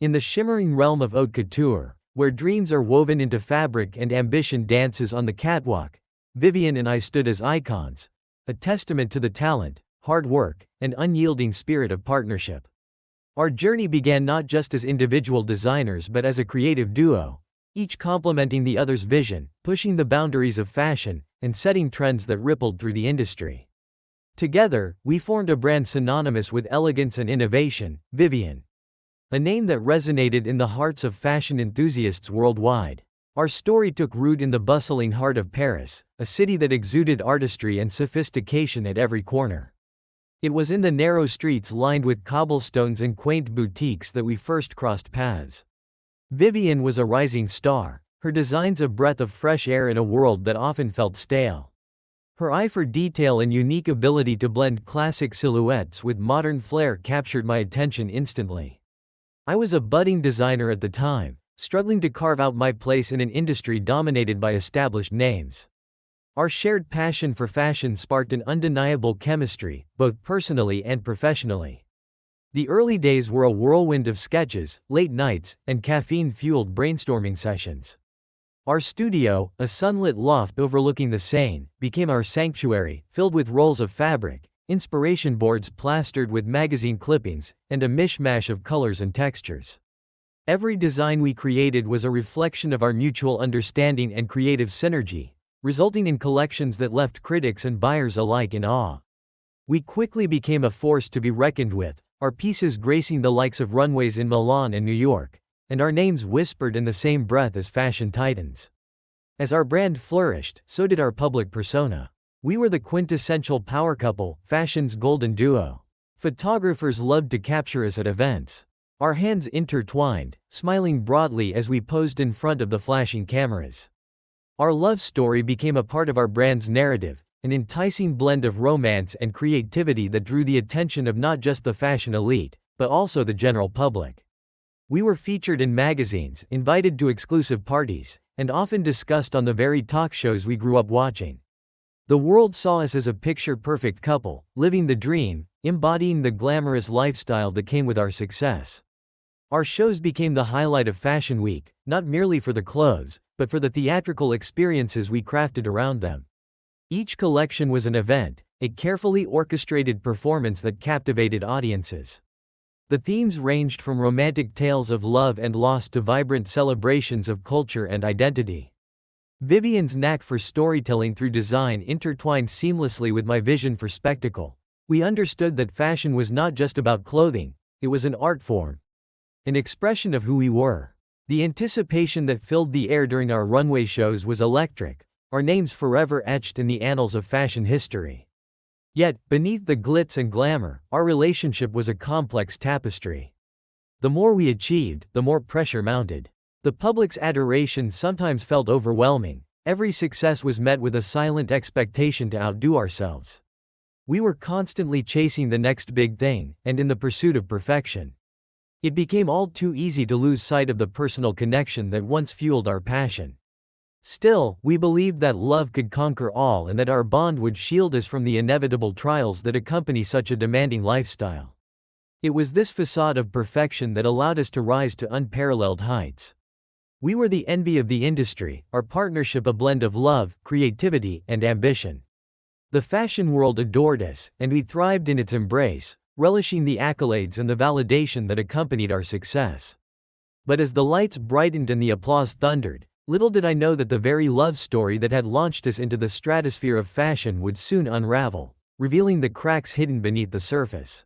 In the shimmering realm of haute couture, where dreams are woven into fabric and ambition dances on the catwalk, Vivian and I stood as icons, a testament to the talent, hard work, and unyielding spirit of partnership. Our journey began not just as individual designers but as a creative duo, each complementing the other's vision, pushing the boundaries of fashion, and setting trends that rippled through the industry. Together, we formed a brand synonymous with elegance and innovation, Vivian. A name that resonated in the hearts of fashion enthusiasts worldwide. Our story took root in the bustling heart of Paris, a city that exuded artistry and sophistication at every corner. It was in the narrow streets lined with cobblestones and quaint boutiques that we first crossed paths. Vivian was a rising star, her designs a breath of fresh air in a world that often felt stale. Her eye for detail and unique ability to blend classic silhouettes with modern flair captured my attention instantly. I was a budding designer at the time, struggling to carve out my place in an industry dominated by established names. Our shared passion for fashion sparked an undeniable chemistry, both personally and professionally. The early days were a whirlwind of sketches, late nights, and caffeine-fueled brainstorming sessions. Our studio, a sunlit loft overlooking the Seine, became our sanctuary, filled with rolls of fabric, inspiration boards plastered with magazine clippings, and a mishmash of colors and textures. Every design we created was a reflection of our mutual understanding and creative synergy, resulting in collections that left critics and buyers alike in awe. We quickly became a force to be reckoned with, our pieces gracing the likes of runways in Milan and New York, and our names whispered in the same breath as fashion titans. As our brand flourished, so did our public persona. We were the quintessential power couple, fashion's golden duo. Photographers loved to capture us at events. Our hands intertwined, smiling broadly as we posed in front of the flashing cameras. Our love story became a part of our brand's narrative, an enticing blend of romance and creativity that drew the attention of not just the fashion elite, but also the general public. We were featured in magazines, invited to exclusive parties, and often discussed on the very talk shows we grew up watching. The world saw us as a picture-perfect couple, living the dream, embodying the glamorous lifestyle that came with our success. Our shows became the highlight of Fashion Week, not merely for the clothes, but for the theatrical experiences we crafted around them. Each collection was an event, a carefully orchestrated performance that captivated audiences. The themes ranged from romantic tales of love and loss to vibrant celebrations of culture and identity. Vivian's knack for storytelling through design intertwined seamlessly with my vision for spectacle. We understood that fashion was not just about clothing, it was an art form, an expression of who we were. The anticipation that filled the air during our runway shows was electric, our names forever etched in the annals of fashion history. Yet, beneath the glitz and glamour, our relationship was a complex tapestry. The more we achieved, the more pressure mounted. The public's adoration sometimes felt overwhelming. Every success was met with a silent expectation to outdo ourselves. We were constantly chasing the next big thing, and in the pursuit of perfection, it became all too easy to lose sight of the personal connection that once fueled our passion. Still, we believed that love could conquer all and that our bond would shield us from the inevitable trials that accompany such a demanding lifestyle. It was this facade of perfection that allowed us to rise to unparalleled heights. We were the envy of the industry, our partnership a blend of love, creativity, and ambition. The fashion world adored us, and we thrived in its embrace, relishing the accolades and the validation that accompanied our success. But as the lights brightened and the applause thundered, little did I know that the very love story that had launched us into the stratosphere of fashion would soon unravel, revealing the cracks hidden beneath the surface.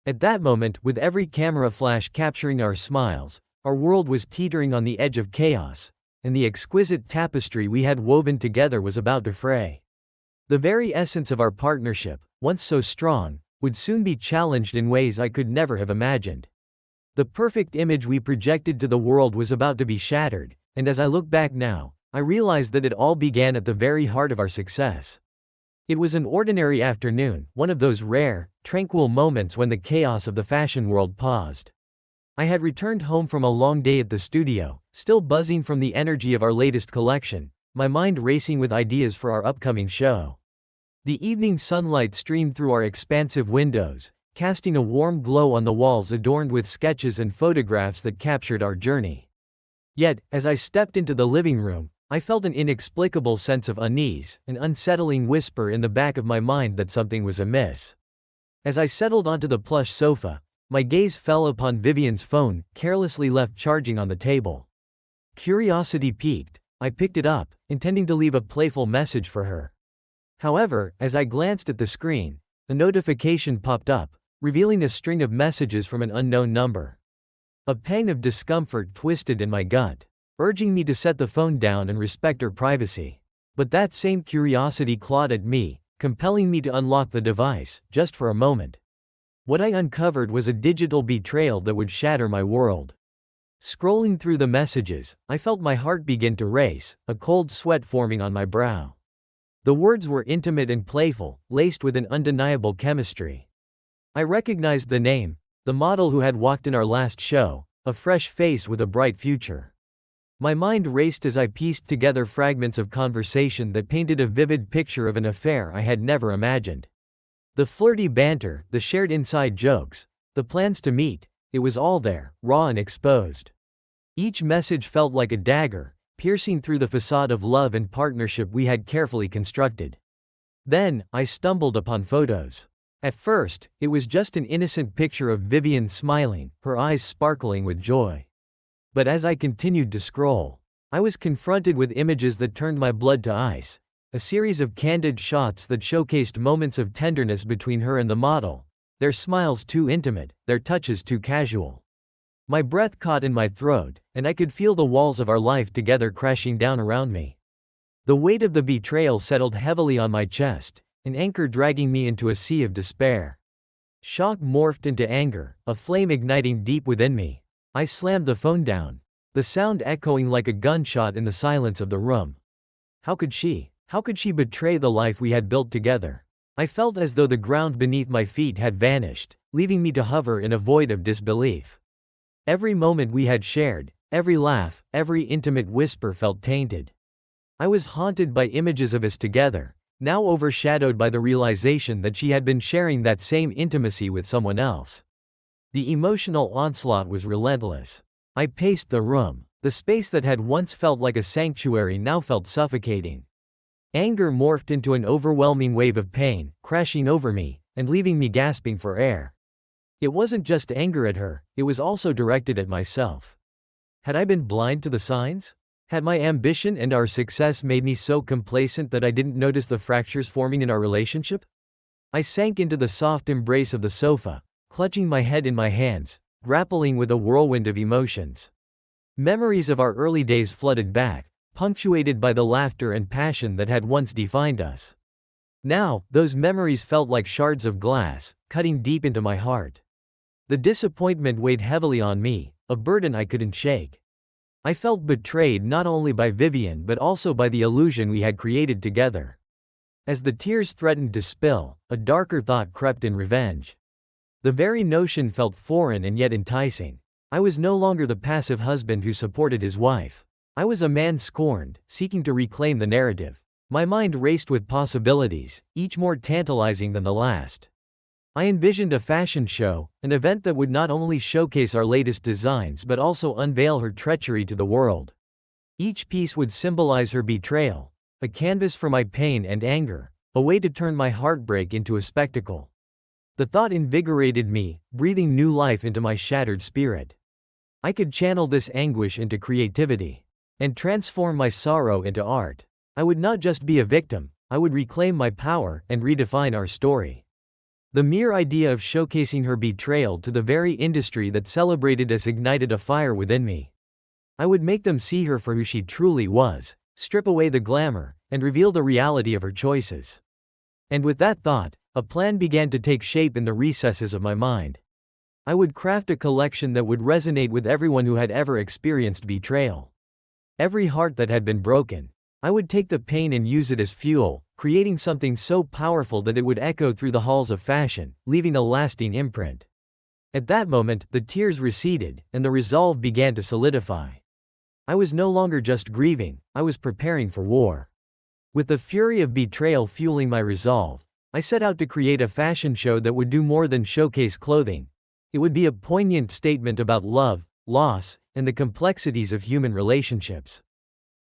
At that moment, with every camera flash capturing our smiles, our world was teetering on the edge of chaos, and the exquisite tapestry we had woven together was about to fray. The very essence of our partnership, once so strong, would soon be challenged in ways I could never have imagined. The perfect image we projected to the world was about to be shattered, and as I look back now, I realize that it all began at the very heart of our success. It was an ordinary afternoon, one of those rare, tranquil moments when the chaos of the fashion world paused. I had returned home from a long day at the studio, still buzzing from the energy of our latest collection, my mind racing with ideas for our upcoming show. The evening sunlight streamed through our expansive windows, casting a warm glow on the walls adorned with sketches and photographs that captured our journey. Yet, as I stepped into the living room, I felt an inexplicable sense of unease, an unsettling whisper in the back of my mind that something was amiss. As I settled onto the plush sofa, my gaze fell upon Vivian's phone, carelessly left charging on the table. Curiosity piqued, I picked it up, intending to leave a playful message for her. However, as I glanced at the screen, a notification popped up, revealing a string of messages from an unknown number. A pang of discomfort twisted in my gut, urging me to set the phone down and respect her privacy. But that same curiosity clawed at me, compelling me to unlock the device, just for a moment. What I uncovered was a digital betrayal that would shatter my world. Scrolling through the messages, I felt my heart begin to race, a cold sweat forming on my brow. The words were intimate and playful, laced with an undeniable chemistry. I recognized the name, the model who had walked in our last show, a fresh face with a bright future. My mind raced as I pieced together fragments of conversation that painted a vivid picture of an affair I had never imagined. The flirty banter, the shared inside jokes, the plans to meet, it was all there, raw and exposed. Each message felt like a dagger, piercing through the facade of love and partnership we had carefully constructed. Then, I stumbled upon photos. At first, it was just an innocent picture of Vivian smiling, her eyes sparkling with joy. But as I continued to scroll, I was confronted with images that turned my blood to ice, a series of candid shots that showcased moments of tenderness between her and the model, their smiles too intimate, their touches too casual. My breath caught in my throat, and I could feel the walls of our life together crashing down around me. The weight of the betrayal settled heavily on my chest, an anchor dragging me into a sea of despair. Shock morphed into anger, a flame igniting deep within me. I slammed the phone down, the sound echoing like a gunshot in the silence of the room. How could she betray the life we had built together? I felt as though the ground beneath my feet had vanished, leaving me to hover in a void of disbelief. Every moment we had shared, every laugh, every intimate whisper felt tainted. I was haunted by images of us together, now overshadowed by the realization that she had been sharing that same intimacy with someone else. The emotional onslaught was relentless. I paced the room. The space that had once felt like a sanctuary now felt suffocating. Anger morphed into an overwhelming wave of pain, crashing over me, and leaving me gasping for air. It wasn't just anger at her, it was also directed at myself. Had I been blind to the signs? Had my ambition and our success made me so complacent that I didn't notice the fractures forming in our relationship? I sank into the soft embrace of the sofa, clutching my head in my hands, grappling with a whirlwind of emotions. Memories of our early days flooded back, punctuated by the laughter and passion that had once defined us. Now, those memories felt like shards of glass, cutting deep into my heart. The disappointment weighed heavily on me, a burden I couldn't shake. I felt betrayed not only by Vivian but also by the illusion we had created together. As the tears threatened to spill, a darker thought crept in: revenge. The very notion felt foreign and yet enticing. I was no longer the passive husband who supported his wife. I was a man scorned, seeking to reclaim the narrative. My mind raced with possibilities, each more tantalizing than the last. I envisioned a fashion show, an event that would not only showcase our latest designs but also unveil her treachery to the world. Each piece would symbolize her betrayal, a canvas for my pain and anger, a way to turn my heartbreak into a spectacle. The thought invigorated me, breathing new life into my shattered spirit. I could channel this anguish into creativity and transform my sorrow into art. I would not just be a victim, I would reclaim my power and redefine our story. The mere idea of showcasing her betrayal to the very industry that celebrated us ignited a fire within me. I would make them see her for who she truly was, strip away the glamour, and reveal the reality of her choices. And with that thought, a plan began to take shape in the recesses of my mind. I would craft a collection that would resonate with everyone who had ever experienced betrayal. Every heart that had been broken. I would take the pain and use it as fuel, creating something so powerful that it would echo through the halls of fashion, leaving a lasting imprint. At that moment, the tears receded, and the resolve began to solidify. I was no longer just grieving, I was preparing for war. With the fury of betrayal fueling my resolve, I set out to create a fashion show that would do more than showcase clothing. It would be a poignant statement about love, loss, and the complexities of human relationships.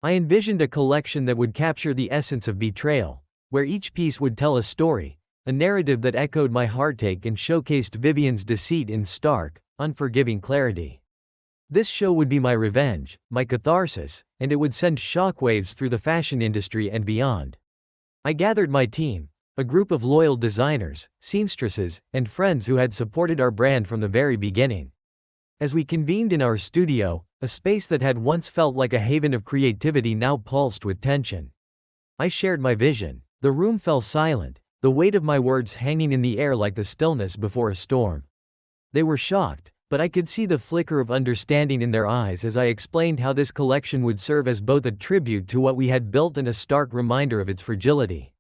I envisioned a collection that would capture the essence of betrayal, where each piece would tell a story, a narrative that echoed my heartache and showcased Vivian's deceit in stark, unforgiving clarity. This show would be my revenge, my catharsis, and it would send shockwaves through the fashion industry and beyond. I gathered my team, a group of loyal designers, seamstresses, and friends who had supported our brand from the very beginning. As we convened in our studio, a space that had once felt like a haven of creativity now pulsed with tension. I shared my vision. The room fell silent, the weight of my words hanging in the air like the stillness before a storm. They were shocked, but I could see the flicker of understanding in their eyes as I explained how this collection would serve as both a tribute to what we had built and a stark reminder of its fragility.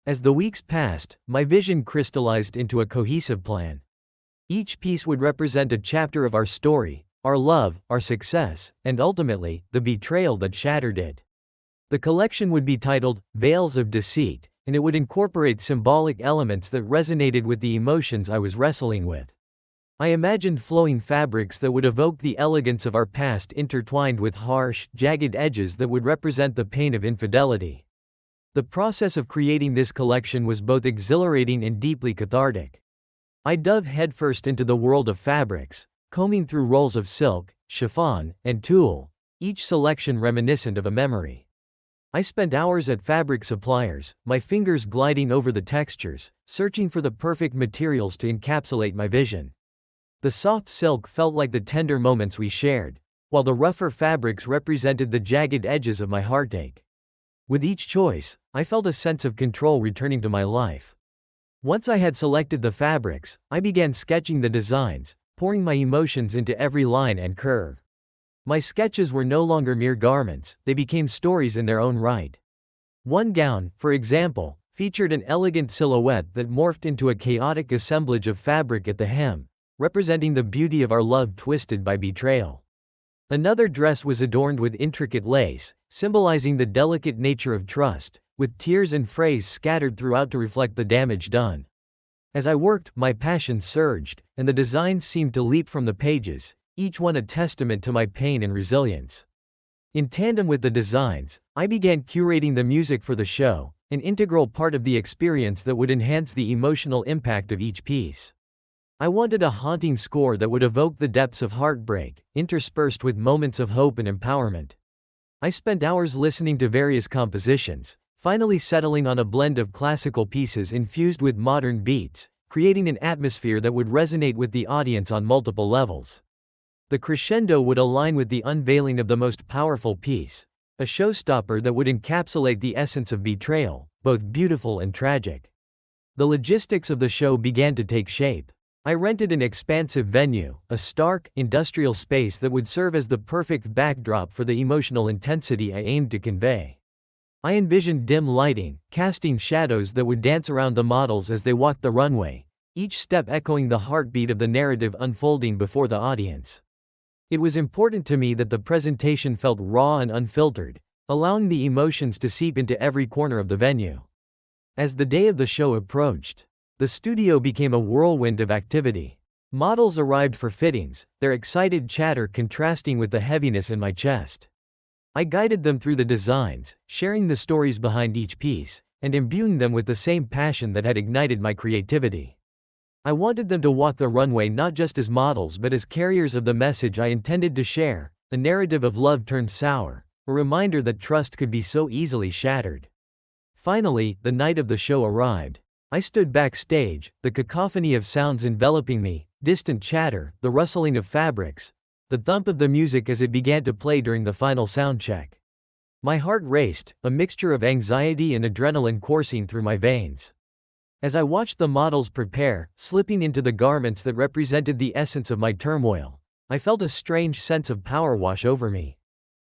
As the weeks passed, my vision crystallized into a cohesive plan. Each piece would represent a chapter of our story, our love, our success, and ultimately, the betrayal that shattered it. The collection would be titled, Veils of Deceit, and it would incorporate symbolic elements that resonated with the emotions I was wrestling with. I imagined flowing fabrics that would evoke the elegance of our past intertwined with harsh, jagged edges that would represent the pain of infidelity. The process of creating this collection was both exhilarating and deeply cathartic. I dove headfirst into the world of fabrics, combing through rolls of silk, chiffon, and tulle, each selection reminiscent of a memory. I spent hours at fabric suppliers, my fingers gliding over the textures, searching for the perfect materials to encapsulate my vision. The soft silk felt like the tender moments we shared, while the rougher fabrics represented the jagged edges of my heartache. With each choice, I felt a sense of control returning to my life. Once I had selected the fabrics, I began sketching the designs, pouring my emotions into every line and curve. My sketches were no longer mere garments, they became stories in their own right. One gown, for example, featured an elegant silhouette that morphed into a chaotic assemblage of fabric at the hem, representing the beauty of our love twisted by betrayal. Another dress was adorned with intricate lace, symbolizing the delicate nature of trust, with tears and frays scattered throughout to reflect the damage done. As I worked, my passion surged, and the designs seemed to leap from the pages, each one a testament to my pain and resilience. In tandem with the designs, I began curating the music for the show, an integral part of the experience that would enhance the emotional impact of each piece. I wanted a haunting score that would evoke the depths of heartbreak, interspersed with moments of hope and empowerment. I spent hours listening to various compositions, finally settling on a blend of classical pieces infused with modern beats, creating an atmosphere that would resonate with the audience on multiple levels. The crescendo would align with the unveiling of the most powerful piece, a showstopper that would encapsulate the essence of betrayal, both beautiful and tragic. The logistics of the show began to take shape. I rented an expansive venue, a stark, industrial space that would serve as the perfect backdrop for the emotional intensity I aimed to convey. I envisioned dim lighting, casting shadows that would dance around the models as they walked the runway, each step echoing the heartbeat of the narrative unfolding before the audience. It was important to me that the presentation felt raw and unfiltered, allowing the emotions to seep into every corner of the venue. As the day of the show approached, the studio became a whirlwind of activity. Models arrived for fittings, their excited chatter contrasting with the heaviness in my chest. I guided them through the designs, sharing the stories behind each piece, and imbuing them with the same passion that had ignited my creativity. I wanted them to walk the runway not just as models but as carriers of the message I intended to share, a narrative of love turned sour, a reminder that trust could be so easily shattered. Finally, the night of the show arrived. I stood backstage, the cacophony of sounds enveloping me, distant chatter, the rustling of fabrics, the thump of the music as it began to play during the final sound check. My heart raced, a mixture of anxiety and adrenaline coursing through my veins. As I watched the models prepare, slipping into the garments that represented the essence of my turmoil, I felt a strange sense of power wash over me.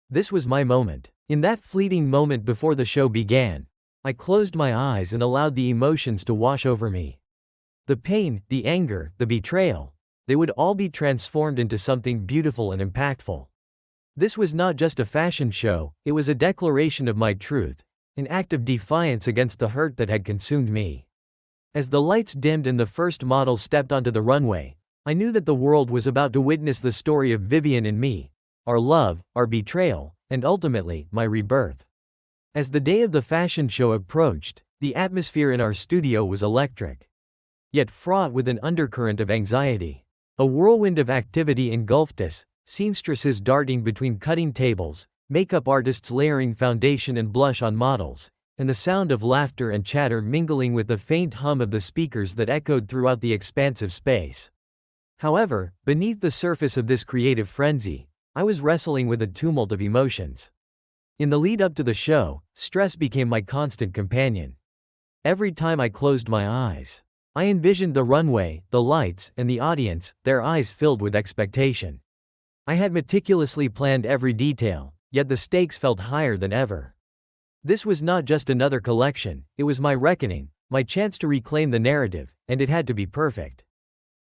This was my moment. In that fleeting moment before the show began, I closed my eyes and allowed the emotions to wash over me. The pain, the anger, the betrayal, they would all be transformed into something beautiful and impactful. This was not just a fashion show, it was a declaration of my truth, an act of defiance against the hurt that had consumed me. As the lights dimmed and the first model stepped onto the runway, I knew that the world was about to witness the story of Vivian and me, our love, our betrayal, and ultimately, my rebirth. As the day of the fashion show approached, the atmosphere in our studio was electric, yet fraught with an undercurrent of anxiety. A whirlwind of activity engulfed us, seamstresses darting between cutting tables, makeup artists layering foundation and blush on models, and the sound of laughter and chatter mingling with the faint hum of the speakers that echoed throughout the expansive space. However, beneath the surface of this creative frenzy, I was wrestling with a tumult of emotions. In the lead up to the show, stress became my constant companion. Every time I closed my eyes, I envisioned the runway, the lights, and the audience, their eyes filled with expectation. I had meticulously planned every detail, yet the stakes felt higher than ever. This was not just another collection, it was my reckoning, my chance to reclaim the narrative, and it had to be perfect.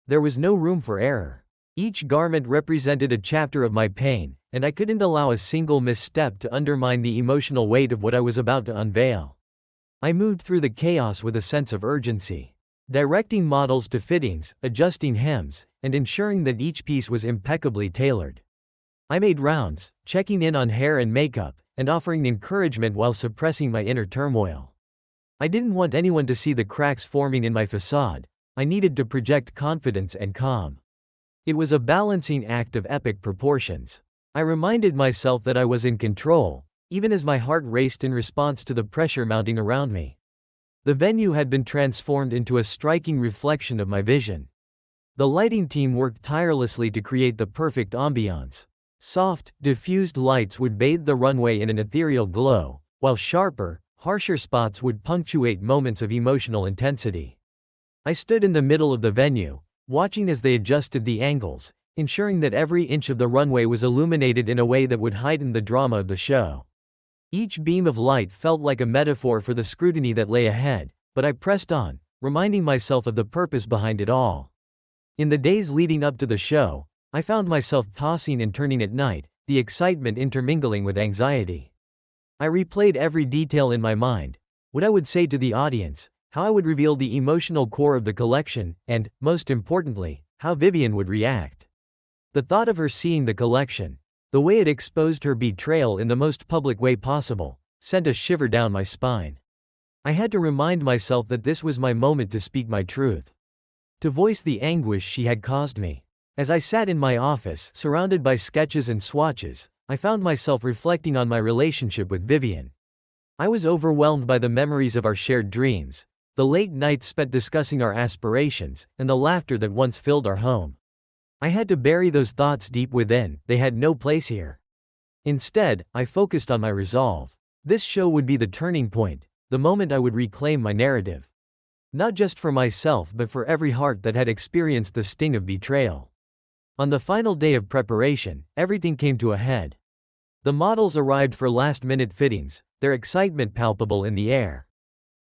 There was no room for error. Each garment represented a chapter of my pain, and I couldn't allow a single misstep to undermine the emotional weight of what I was about to unveil. I moved through the chaos with a sense of urgency, directing models to fittings, adjusting hems, and ensuring that each piece was impeccably tailored. I made rounds, checking in on hair and makeup, and offering encouragement while suppressing my inner turmoil. I didn't want anyone to see the cracks forming in my facade. I needed to project confidence and calm. It was a balancing act of epic proportions. I reminded myself that I was in control, even as my heart raced in response to the pressure mounting around me. The venue had been transformed into a striking reflection of my vision. The lighting team worked tirelessly to create the perfect ambiance. Soft, diffused lights would bathe the runway in an ethereal glow, while sharper, harsher spots would punctuate moments of emotional intensity. I stood in the middle of the venue, watching as they adjusted the angles, ensuring that every inch of the runway was illuminated in a way that would heighten the drama of the show. Each beam of light felt like a metaphor for the scrutiny that lay ahead, but I pressed on, reminding myself of the purpose behind it all. In the days leading up to the show, I found myself tossing and turning at night, the excitement intermingling with anxiety. I replayed every detail in my mind, what I would say to the audience, how I would reveal the emotional core of the collection, and, most importantly, how Vivian would react. The thought of her seeing the collection, the way it exposed her betrayal in the most public way possible, sent a shiver down my spine. I had to remind myself that this was my moment to speak my truth, to voice the anguish she had caused me. As I sat in my office, surrounded by sketches and swatches, I found myself reflecting on my relationship with Vivian. I was overwhelmed by the memories of our shared dreams, the late nights spent discussing our aspirations, and the laughter that once filled our home. I had to bury those thoughts deep within, they had no place here. Instead, I focused on my resolve. This show would be the turning point, the moment I would reclaim my narrative. Not just for myself but for every heart that had experienced the sting of betrayal. On the final day of preparation, everything came to a head. The models arrived for last-minute fittings, their excitement palpable in the air.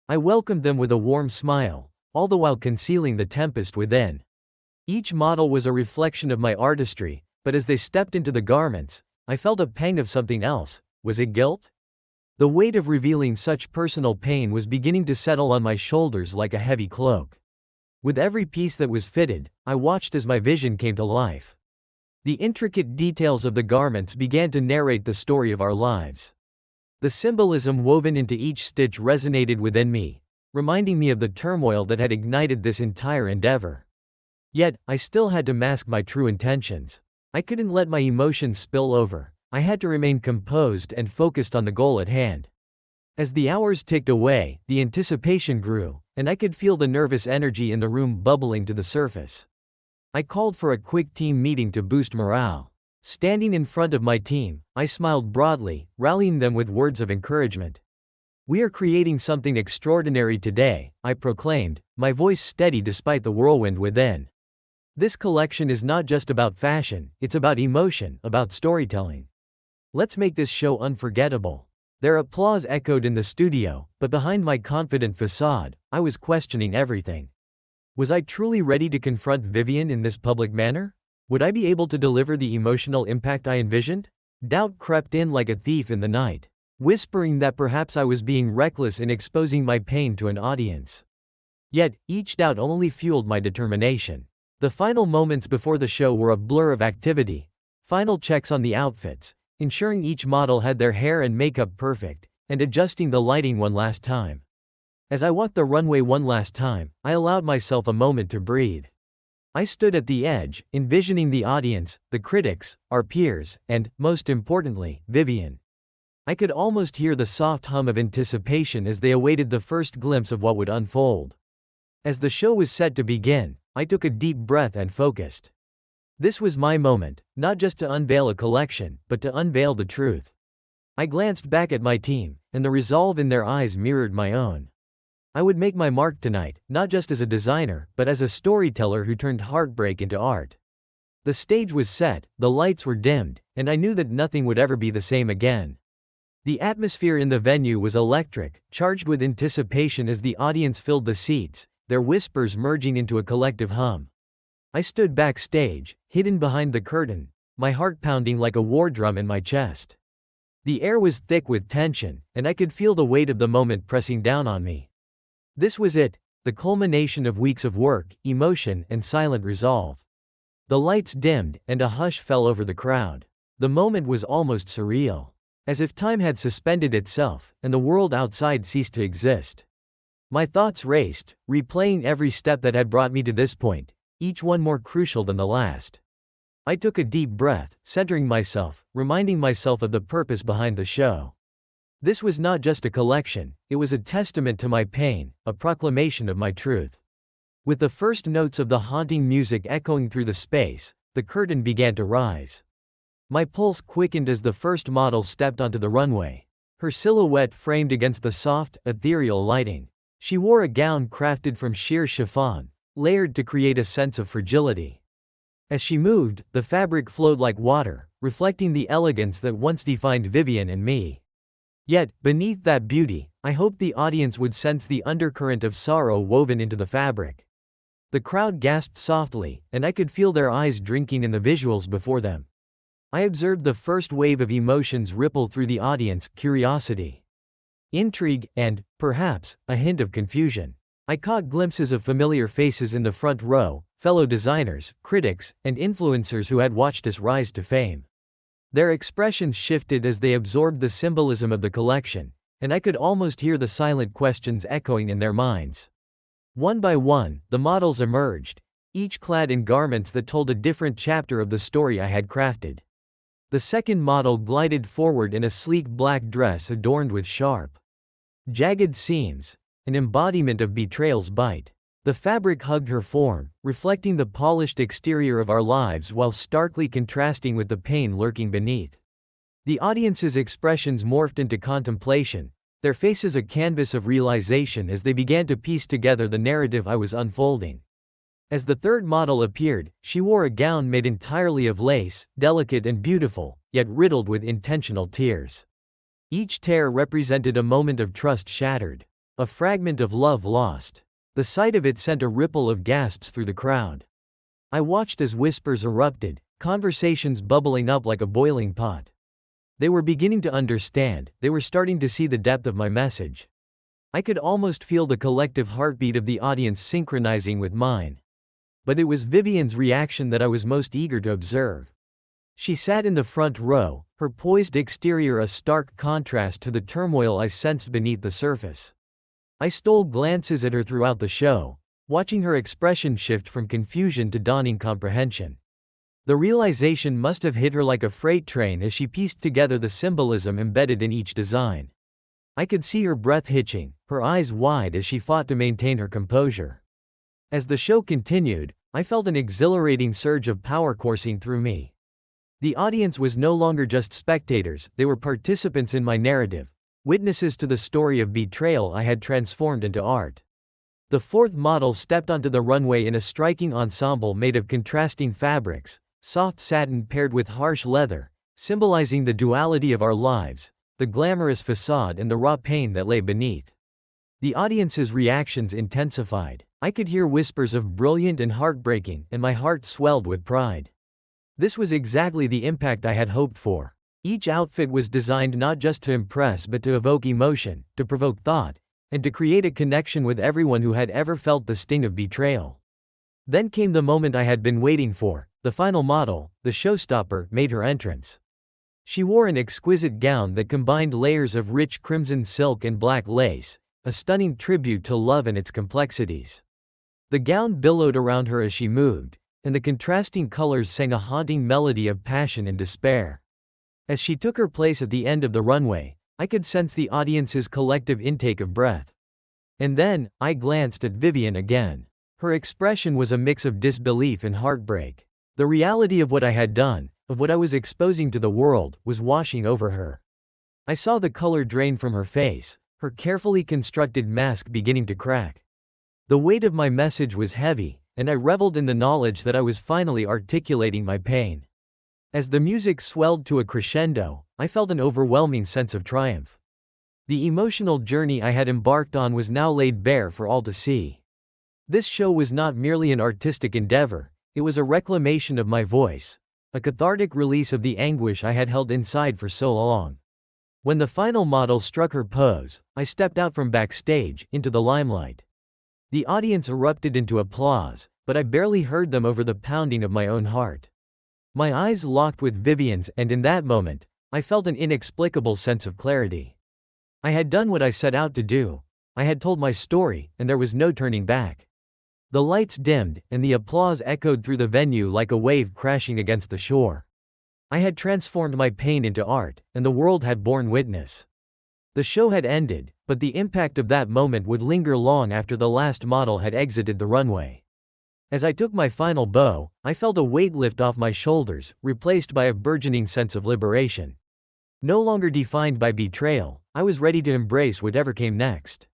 I welcomed them with a warm smile, all the while concealing the tempest within. Each model was a reflection of my artistry, but as they stepped into the garments, I felt a pang of something else. Was it guilt? The weight of revealing such personal pain was beginning to settle on my shoulders like a heavy cloak. With every piece that was fitted, I watched as my vision came to life. The intricate details of the garments began to narrate the story of our lives. The symbolism woven into each stitch resonated within me, reminding me of the turmoil that had ignited this entire endeavor. Yet, I still had to mask my true intentions. I couldn't let my emotions spill over. I had to remain composed and focused on the goal at hand. As the hours ticked away, the anticipation grew, and I could feel the nervous energy in the room bubbling to the surface. I called for a quick team meeting to boost morale. Standing in front of my team, I smiled broadly, rallying them with words of encouragement. "We are creating something extraordinary today," I proclaimed, my voice steady despite the whirlwind within. "This collection is not just about fashion, it's about emotion, about storytelling. Let's make this show unforgettable." Their applause echoed in the studio, but behind my confident facade, I was questioning everything. Was I truly ready to confront Vivian in this public manner? Would I be able to deliver the emotional impact I envisioned? Doubt crept in like a thief in the night, whispering that perhaps I was being reckless in exposing my pain to an audience. Yet, each doubt only fueled my determination. The final moments before the show were a blur of activity. Final checks on the outfits, ensuring each model had their hair and makeup perfect, and adjusting the lighting one last time. As I walked the runway one last time, I allowed myself a moment to breathe. I stood at the edge, envisioning the audience, the critics, our peers, and, most importantly, Vivian. I could almost hear the soft hum of anticipation as they awaited the first glimpse of what would unfold. As the show was set to begin, I took a deep breath and focused. This was my moment, not just to unveil a collection, but to unveil the truth. I glanced back at my team, and the resolve in their eyes mirrored my own. I would make my mark tonight, not just as a designer, but as a storyteller who turned heartbreak into art. The stage was set, the lights were dimmed, and I knew that nothing would ever be the same again. The atmosphere in the venue was electric, charged with anticipation as the audience filled the seats, their whispers merging into a collective hum. I stood backstage, hidden behind the curtain, my heart pounding like a war drum in my chest. The air was thick with tension, and I could feel the weight of the moment pressing down on me. This was it, the culmination of weeks of work, emotion, and silent resolve. The lights dimmed, and a hush fell over the crowd. The moment was almost surreal, as if time had suspended itself, and the world outside ceased to exist. My thoughts raced, replaying every step that had brought me to this point, each one more crucial than the last. I took a deep breath, centering myself, reminding myself of the purpose behind the show. This was not just a collection, it was a testament to my pain, a proclamation of my truth. With the first notes of the haunting music echoing through the space, the curtain began to rise. My pulse quickened as the first model stepped onto the runway. Her silhouette framed against the soft, ethereal lighting. She wore a gown crafted from sheer chiffon, layered to create a sense of fragility. As she moved, the fabric flowed like water, reflecting the elegance that once defined Vivian and me. Yet, beneath that beauty, I hoped the audience would sense the undercurrent of sorrow woven into the fabric. The crowd gasped softly, and I could feel their eyes drinking in the visuals before them. I observed the first wave of emotions ripple through the audience: curiosity, intrigue, and, perhaps, a hint of confusion. I caught glimpses of familiar faces in the front row, fellow designers, critics, and influencers who had watched us rise to fame. Their expressions shifted as they absorbed the symbolism of the collection, and I could almost hear the silent questions echoing in their minds. One by one, the models emerged, each clad in garments that told a different chapter of the story I had crafted. The second model glided forward in a sleek black dress adorned with sharp, jagged seams, an embodiment of betrayal's bite. The fabric hugged her form, reflecting the polished exterior of our lives while starkly contrasting with the pain lurking beneath. The audience's expressions morphed into contemplation, their faces a canvas of realization as they began to piece together the narrative I was unfolding. As the third model appeared, she wore a gown made entirely of lace, delicate and beautiful, yet riddled with intentional tears. Each tear represented a moment of trust shattered, a fragment of love lost. The sight of it sent a ripple of gasps through the crowd. I watched as whispers erupted, conversations bubbling up like a boiling pot. They were beginning to understand, they were starting to see the depth of my message. I could almost feel the collective heartbeat of the audience synchronizing with mine. But it was Vivian's reaction that I was most eager to observe. She sat in the front row, her poised exterior a stark contrast to the turmoil I sensed beneath the surface. I stole glances at her throughout the show, watching her expression shift from confusion to dawning comprehension. The realization must have hit her like a freight train as she pieced together the symbolism embedded in each design. I could see her breath hitching, her eyes wide as she fought to maintain her composure. As the show continued, I felt an exhilarating surge of power coursing through me. The audience was no longer just spectators, they were participants in my narrative, witnesses to the story of betrayal I had transformed into art. The fourth model stepped onto the runway in a striking ensemble made of contrasting fabrics, soft satin paired with harsh leather, symbolizing the duality of our lives, the glamorous facade and the raw pain that lay beneath. The audience's reactions intensified. I could hear whispers of brilliant and heartbreaking, and my heart swelled with pride. This was exactly the impact I had hoped for. Each outfit was designed not just to impress but to evoke emotion, to provoke thought, and to create a connection with everyone who had ever felt the sting of betrayal. Then came the moment I had been waiting for. The final model, the showstopper, made her entrance. She wore an exquisite gown that combined layers of rich crimson silk and black lace, a stunning tribute to love and its complexities. The gown billowed around her as she moved, and the contrasting colors sang a haunting melody of passion and despair. As she took her place at the end of the runway, I could sense the audience's collective intake of breath. And then, I glanced at Vivian again. Her expression was a mix of disbelief and heartbreak. The reality of what I had done, of what I was exposing to the world, was washing over her. I saw the color drain from her face, her carefully constructed mask beginning to crack. The weight of my message was heavy, and I reveled in the knowledge that I was finally articulating my pain. As the music swelled to a crescendo, I felt an overwhelming sense of triumph. The emotional journey I had embarked on was now laid bare for all to see. This show was not merely an artistic endeavor, it was a reclamation of my voice, a cathartic release of the anguish I had held inside for so long. When the final model struck her pose, I stepped out from backstage, into the limelight. The audience erupted into applause, but I barely heard them over the pounding of my own heart. My eyes locked with Vivian's, and in that moment, I felt an inexplicable sense of clarity. I had done what I set out to do. I had told my story, and there was no turning back. The lights dimmed, and the applause echoed through the venue like a wave crashing against the shore. I had transformed my pain into art, and the world had borne witness. The show had ended, but the impact of that moment would linger long after the last model had exited the runway. As I took my final bow, I felt a weight lift off my shoulders, replaced by a burgeoning sense of liberation. No longer defined by betrayal, I was ready to embrace whatever came next.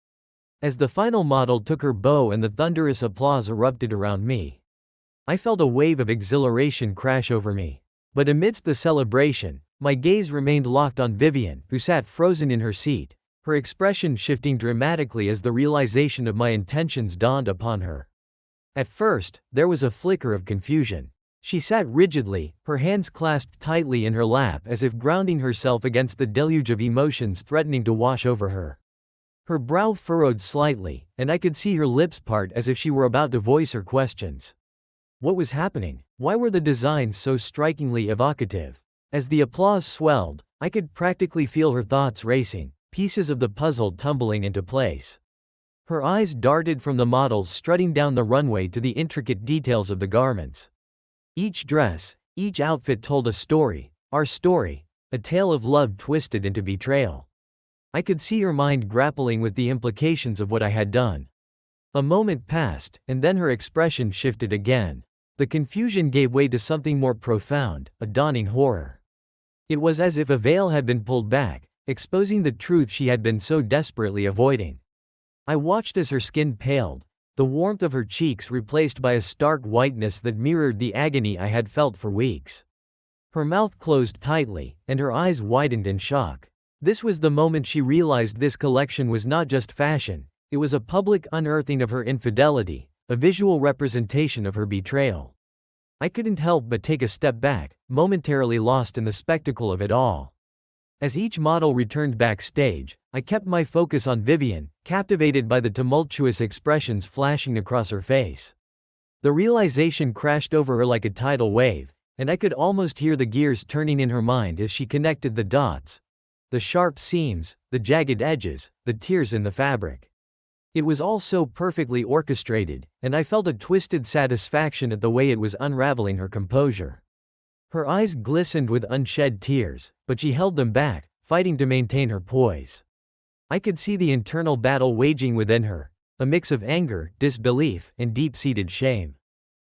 As the final model took her bow and the thunderous applause erupted around me, I felt a wave of exhilaration crash over me. But amidst the celebration, my gaze remained locked on Vivian, who sat frozen in her seat, her expression shifting dramatically as the realization of my intentions dawned upon her. At first, there was a flicker of confusion. She sat rigidly, her hands clasped tightly in her lap as if grounding herself against the deluge of emotions threatening to wash over her. Her brow furrowed slightly, and I could see her lips part as if she were about to voice her questions. What was happening? Why were the designs so strikingly evocative? As the applause swelled, I could practically feel her thoughts racing, pieces of the puzzle tumbling into place. Her eyes darted from the models strutting down the runway to the intricate details of the garments. Each dress, each outfit told a story, our story, a tale of love twisted into betrayal. I could see her mind grappling with the implications of what I had done. A moment passed, and then her expression shifted again. The confusion gave way to something more profound, a dawning horror. It was as if a veil had been pulled back, exposing the truth she had been so desperately avoiding. I watched as her skin paled, the warmth of her cheeks replaced by a stark whiteness that mirrored the agony I had felt for weeks. Her mouth closed tightly, and her eyes widened in shock. This was the moment she realized this collection was not just fashion, it was a public unearthing of her infidelity, a visual representation of her betrayal. I couldn't help but take a step back, momentarily lost in the spectacle of it all. As each model returned backstage, I kept my focus on Vivian, captivated by the tumultuous expressions flashing across her face. The realization crashed over her like a tidal wave, and I could almost hear the gears turning in her mind as she connected the dots. The sharp seams, the jagged edges, the tears in the fabric. It was all so perfectly orchestrated, and I felt a twisted satisfaction at the way it was unraveling her composure. Her eyes glistened with unshed tears, but she held them back, fighting to maintain her poise. I could see the internal battle waging within her, a mix of anger, disbelief, and deep-seated shame.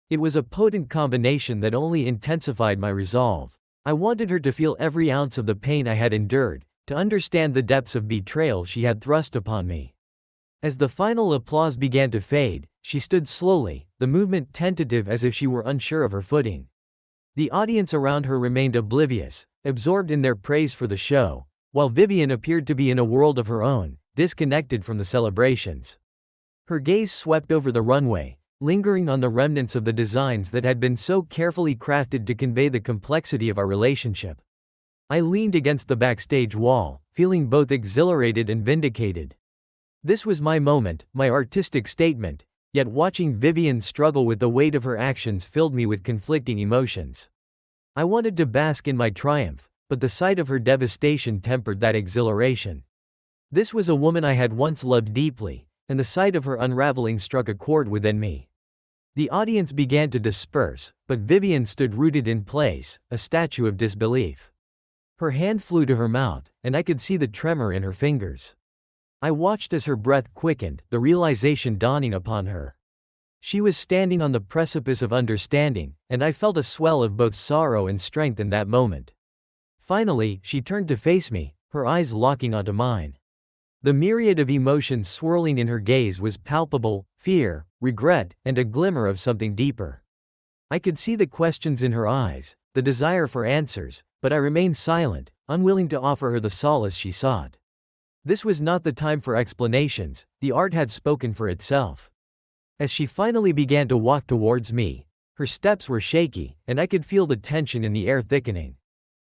It was a potent combination that only intensified my resolve. I wanted her to feel every ounce of the pain I had endured, to understand the depths of betrayal she had thrust upon me. As the final applause began to fade, she stood slowly, the movement tentative as if she were unsure of her footing. The audience around her remained oblivious, absorbed in their praise for the show, while Vivian appeared to be in a world of her own, disconnected from the celebrations. Her gaze swept over the runway, lingering on the remnants of the designs that had been so carefully crafted to convey the complexity of our relationship. I leaned against the backstage wall, feeling both exhilarated and vindicated. This was my moment, my artistic statement, yet watching Vivian struggle with the weight of her actions filled me with conflicting emotions. I wanted to bask in my triumph, but the sight of her devastation tempered that exhilaration. This was a woman I had once loved deeply, and the sight of her unraveling struck a chord within me. The audience began to disperse, but Vivian stood rooted in place, a statue of disbelief. Her hand flew to her mouth, and I could see the tremor in her fingers. I watched as her breath quickened, the realization dawning upon her. She was standing on the precipice of understanding, and I felt a swell of both sorrow and strength in that moment. Finally, she turned to face me, her eyes locking onto mine. The myriad of emotions swirling in her gaze was palpable: fear, regret, and a glimmer of something deeper. I could see the questions in her eyes, the desire for answers, but I remained silent, unwilling to offer her the solace she sought. This was not the time for explanations, the art had spoken for itself. As she finally began to walk towards me, her steps were shaky, and I could feel the tension in the air thickening.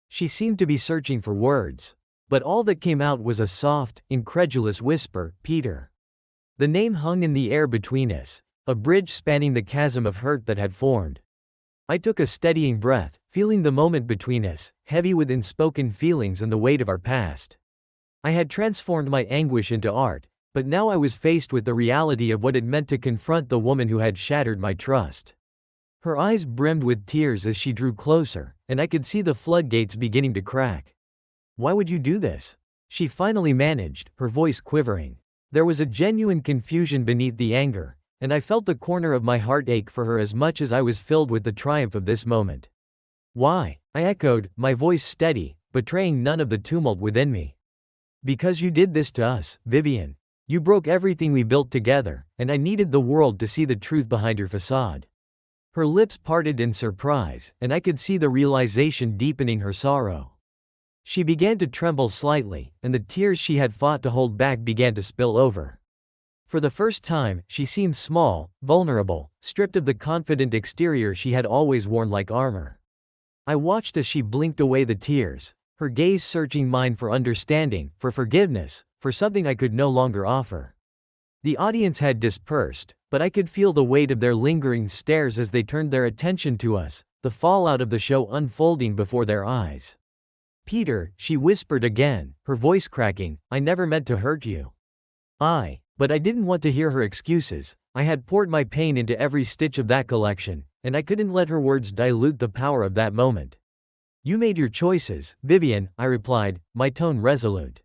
She seemed to be searching for words, but all that came out was a soft, incredulous whisper: "Peter." The name hung in the air between us, a bridge spanning the chasm of hurt that had formed. I took a steadying breath, feeling the moment between us, heavy with unspoken feelings and the weight of our past. I had transformed my anguish into art, but now I was faced with the reality of what it meant to confront the woman who had shattered my trust. Her eyes brimmed with tears as she drew closer, and I could see the floodgates beginning to crack. "Why would you do this?" she finally managed, her voice quivering. There was a genuine confusion beneath the anger, and I felt the corner of my heart ache for her as much as I was filled with the triumph of this moment. "Why?" I echoed, my voice steady, betraying none of the tumult within me. "Because you did this to us, Vivian. You broke everything we built together, and I needed the world to see the truth behind your facade." Her lips parted in surprise, and I could see the realization deepening her sorrow. She began to tremble slightly, and the tears she had fought to hold back began to spill over. For the first time, she seemed small, vulnerable, stripped of the confident exterior she had always worn like armor. I watched as she blinked away the tears, her gaze searching mine for understanding, for forgiveness, for something I could no longer offer. The audience had dispersed, but I could feel the weight of their lingering stares as they turned their attention to us, the fallout of the show unfolding before their eyes. "Peter," she whispered again, her voice cracking, "I never meant to hurt you." But I didn't want to hear her excuses. I had poured my pain into every stitch of that collection, and I couldn't let her words dilute the power of that moment. "You made your choices, Vivian," I replied, my tone resolute.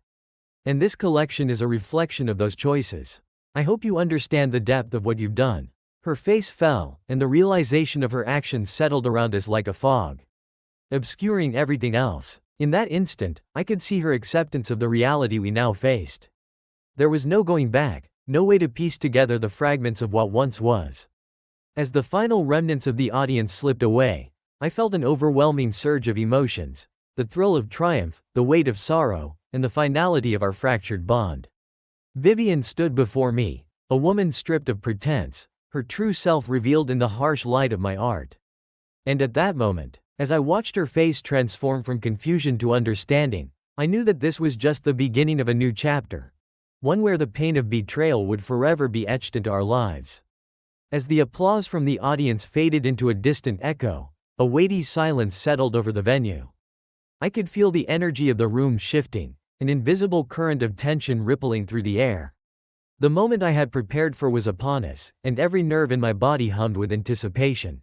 "And this collection is a reflection of those choices. I hope you understand the depth of what you've done." Her face fell, and the realization of her actions settled around us like a fog, obscuring everything else. In that instant, I could see her acceptance of the reality we now faced. There was no going back, no way to piece together the fragments of what once was. As the final remnants of the audience slipped away, I felt an overwhelming surge of emotions: the thrill of triumph, the weight of sorrow, and the finality of our fractured bond. Vivian stood before me, a woman stripped of pretense, her true self revealed in the harsh light of my art. And at that moment, as I watched her face transform from confusion to understanding, I knew that this was just the beginning of a new chapter, one where the pain of betrayal would forever be etched into our lives. As the applause from the audience faded into a distant echo, a weighty silence settled over the venue. I could feel the energy of the room shifting, an invisible current of tension rippling through the air. The moment I had prepared for was upon us, and every nerve in my body hummed with anticipation.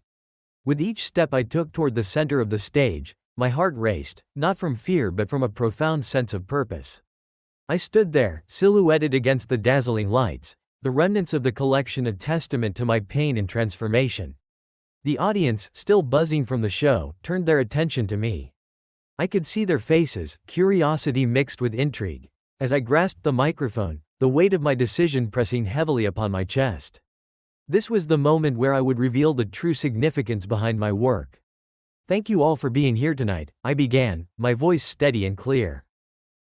With each step I took toward the center of the stage, my heart raced, not from fear but from a profound sense of purpose. I stood there, silhouetted against the dazzling lights, the remnants of the collection a testament to my pain and transformation. The audience, still buzzing from the show, turned their attention to me. I could see their faces, curiosity mixed with intrigue. As I grasped the microphone, the weight of my decision pressing heavily upon my chest. This was the moment where I would reveal the true significance behind my work. "Thank you all for being here tonight," I began, my voice steady and clear.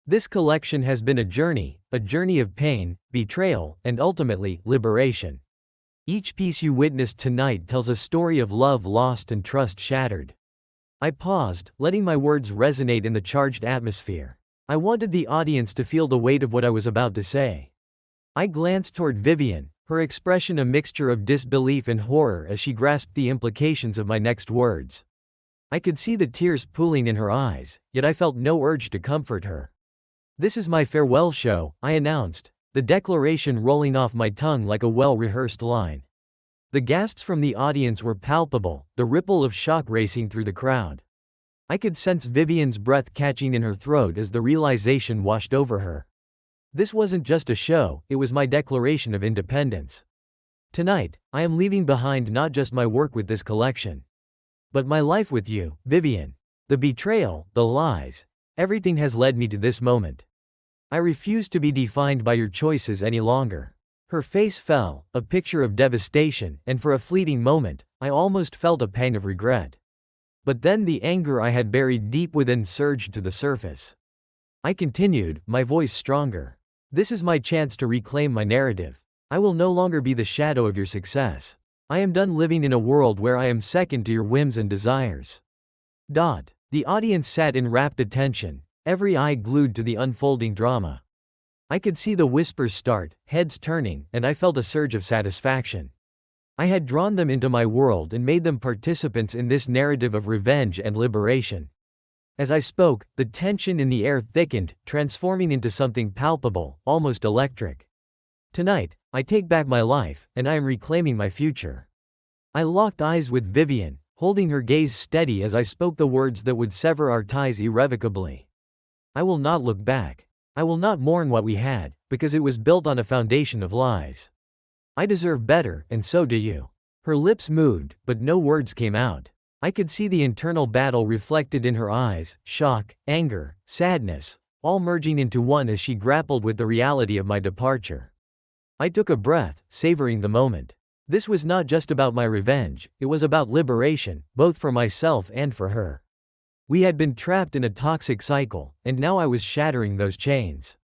"This collection has been a journey of pain, betrayal, and ultimately, liberation. Each piece you witnessed tonight tells a story of love lost and trust shattered." I paused, letting my words resonate in the charged atmosphere. I wanted the audience to feel the weight of what I was about to say. I glanced toward Vivian, her expression a mixture of disbelief and horror as she grasped the implications of my next words. I could see the tears pooling in her eyes, yet I felt no urge to comfort her. "This is my farewell show," I announced, the declaration rolling off my tongue like a well-rehearsed line. The gasps from the audience were palpable, the ripple of shock racing through the crowd. I could sense Vivian's breath catching in her throat as the realization washed over her. This wasn't just a show, it was my declaration of independence. Tonight, I am leaving behind not just my work with this collection, but my life with you, Vivian. The betrayal, the lies, everything has led me to this moment. I refuse to be defined by your choices any longer. Her face fell, a picture of devastation, and for a fleeting moment, I almost felt a pang of regret. But then the anger I had buried deep within surged to the surface. I continued, my voice stronger. "This is my chance to reclaim my narrative. I will no longer be the shadow of your success. I am done living in a world where I am second to your whims and desires." The audience sat in rapt attention, every eye glued to the unfolding drama. I could see the whispers start, heads turning, and I felt a surge of satisfaction. I had drawn them into my world and made them participants in this narrative of revenge and liberation. As I spoke, the tension in the air thickened, transforming into something palpable, almost electric. "Tonight, I take back my life, and I am reclaiming my future." I locked eyes with Vivian, holding her gaze steady as I spoke the words that would sever our ties irrevocably. "I will not look back. I will not mourn what we had, because it was built on a foundation of lies. I deserve better, and so do you." Her lips moved, but no words came out. I could see the internal battle reflected in her eyes, shock, anger, sadness, all merging into one as she grappled with the reality of my departure. I took a breath, savoring the moment. This was not just about my revenge, it was about liberation, both for myself and for her. We had been trapped in a toxic cycle, and now I was shattering those chains.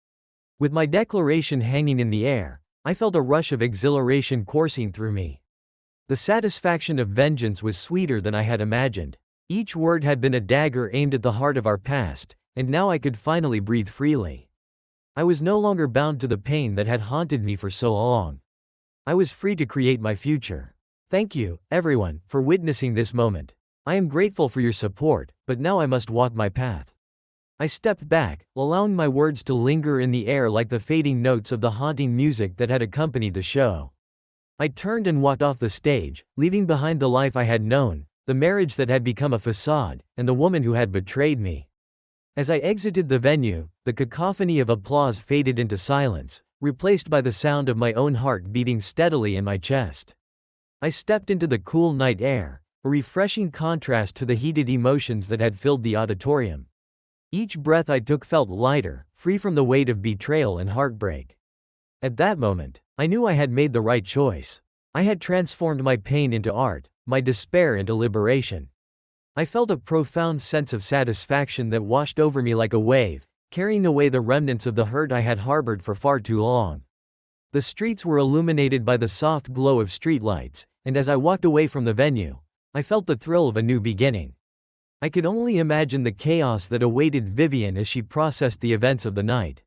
With my declaration hanging in the air, I felt a rush of exhilaration coursing through me. The satisfaction of vengeance was sweeter than I had imagined. Each word had been a dagger aimed at the heart of our past, and now I could finally breathe freely. I was no longer bound to the pain that had haunted me for so long. I was free to create my future. Thank you, everyone, for witnessing this moment. I am grateful for your support, but now I must walk my path. I stepped back, allowing my words to linger in the air like the fading notes of the haunting music that had accompanied the show. I turned and walked off the stage, leaving behind the life I had known, the marriage that had become a facade, and the woman who had betrayed me. As I exited the venue, the cacophony of applause faded into silence, replaced by the sound of my own heart beating steadily in my chest. I stepped into the cool night air, a refreshing contrast to the heated emotions that had filled the auditorium. Each breath I took felt lighter, free from the weight of betrayal and heartbreak. At that moment, I knew I had made the right choice. I had transformed my pain into art, my despair into liberation. I felt a profound sense of satisfaction that washed over me like a wave, carrying away the remnants of the hurt I had harbored for far too long. The streets were illuminated by the soft glow of streetlights, and as I walked away from the venue, I felt the thrill of a new beginning. I could only imagine the chaos that awaited Vivian as she processed the events of the night.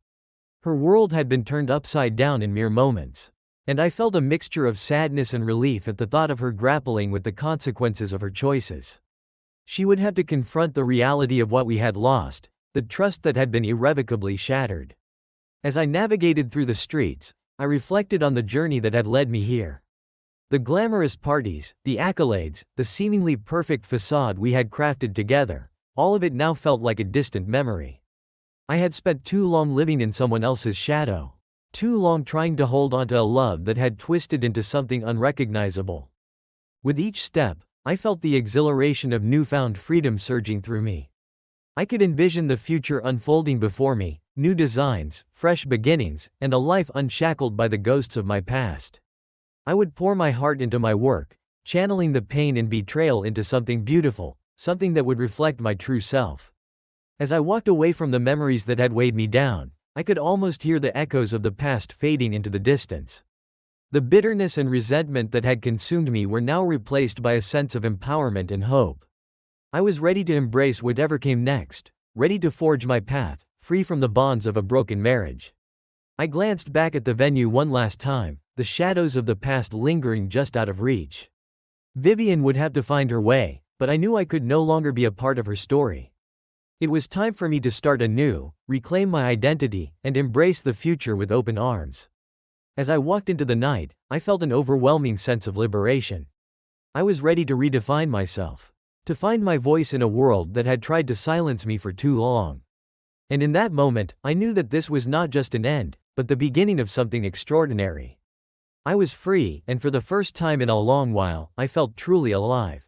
Her world had been turned upside down in mere moments, and I felt a mixture of sadness and relief at the thought of her grappling with the consequences of her choices. She would have to confront the reality of what we had lost, the trust that had been irrevocably shattered. As I navigated through the streets, I reflected on the journey that had led me here. The glamorous parties, the accolades, the seemingly perfect facade we had crafted together, all of it now felt like a distant memory. I had spent too long living in someone else's shadow, too long trying to hold onto a love that had twisted into something unrecognizable. With each step, I felt the exhilaration of newfound freedom surging through me. I could envision the future unfolding before me, new designs, fresh beginnings, and a life unshackled by the ghosts of my past. I would pour my heart into my work, channeling the pain and betrayal into something beautiful, something that would reflect my true self. As I walked away from the memories that had weighed me down, I could almost hear the echoes of the past fading into the distance. The bitterness and resentment that had consumed me were now replaced by a sense of empowerment and hope. I was ready to embrace whatever came next, ready to forge my path, free from the bonds of a broken marriage. I glanced back at the venue one last time, the shadows of the past lingering just out of reach. Vivian would have to find her way, but I knew I could no longer be a part of her story. It was time for me to start anew, reclaim my identity, and embrace the future with open arms. As I walked into the night, I felt an overwhelming sense of liberation. I was ready to redefine myself, to find my voice in a world that had tried to silence me for too long. And in that moment, I knew that this was not just an end, but the beginning of something extraordinary. I was free, and for the first time in a long while, I felt truly alive.